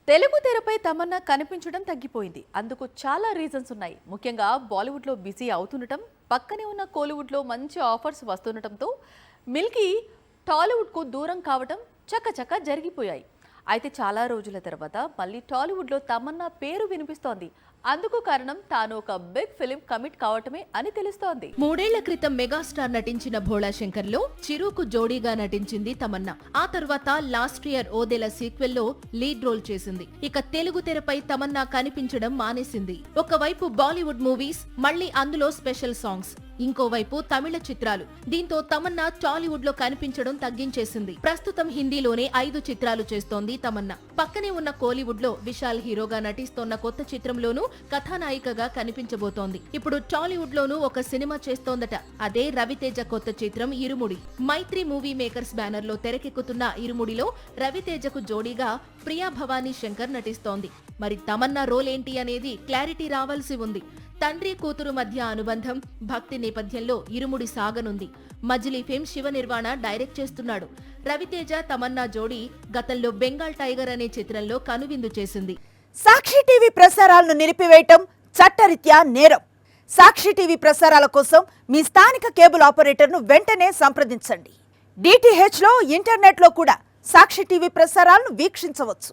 తెలుగు తెరపై తమన్నా కనిపించడం తగ్గిపోయింది. అందుకు చాలా రీజన్స్ ఉన్నాయి. ముఖ్యంగా బాలీవుడ్లో బిజీ అవుతుండటం, పక్కనే ఉన్న కోలీవుడ్లో మంచి ఆఫర్స్ వస్తుండటంతో మిల్కీ టాలీవుడ్కు దూరం కావడం చకచక జరిగిపోయాయి. అయితే చాలా రోజుల తర్వాత మళ్ళీ టాలీవుడ్లో తమన్నా పేరు వినిపిస్తోంది. అందుకు కారణం తాను ఒక బిగ్ ఫిలిం కమిట్ కావటమే అని తెలుస్తోంది. 3 ఏళ్ల క్రితం మెగాస్టార్ నటించిన భోళా శంకర్ లో చిరుకు జోడీగా నటించింది తమన్నా. ఆ తర్వాత లాస్ట్ ఇయర్ ఓదెల సీక్వెల్ లో లీడ్ రోల్ చేసింది. ఇక తెలుగు తెరపై తమన్నా కనిపించడం మానేసింది. ఒకవైపు బాలీవుడ్ మూవీస్, మళ్లీ అందులో స్పెషల్ సాంగ్స్, ఇంకోవైపు తమిళ చిత్రాలు. దీంతో తమన్నా టాలీవుడ్ లో కనిపించడం తగ్గించేసింది. ప్రస్తుతం హిందీలోనే 5 చిత్రాలు చేస్తోంది తమన్నా. పక్కనే ఉన్న కోలీవుడ్ లో విశాల్ హీరోగా నటిస్తోన్న కొత్త చిత్రంలోనూ కథానాయికగా కనిపించబోతోంది. ఇప్పుడు టాలీవుడ్ లోనూ ఒక సినిమా చేస్తోందట. అదే రవితేజ కొత్త చిత్రం ఇరుముడి. మైత్రి మూవీ మేకర్స్ బ్యానర్ లో తెరకెక్కుతున్న ఇరుముడిలో రవితేజకు జోడీగా ప్రియా భవానీ శంకర్ నటిస్తోంది. మరి తమన్నా రోల్ ఏంటి అనేది క్లారిటీ రావాల్సి ఉంది. తండ్రి కూతురు మధ్య అనుబంధం, భక్తి నేపథ్యంలో ఇరుముడి సాగనుంది. మజిలీ ఫేమ్ శివ నిర్వాణ డైరెక్ట్ చేస్తున్నాడు. రవితేజ తమన్నా జోడీ గతంలో బెంగాల్ టైగర్ అనే చిత్రంలో కనువిందు చేసింది. సాక్షి టీవీ ప్రసారాలను నిలిపివేయటం చట్టరీత్యా నేరం. సాక్షి టీవీ ప్రసారాల కోసం మీ స్థానిక కేబుల్ ఆపరేటర్ను వెంటనే సంప్రదించండి. DTH లో, ఇంటర్నెట్ లో కూడా సాక్షి టీవీ ప్రసారాలను వీక్షించవచ్చు.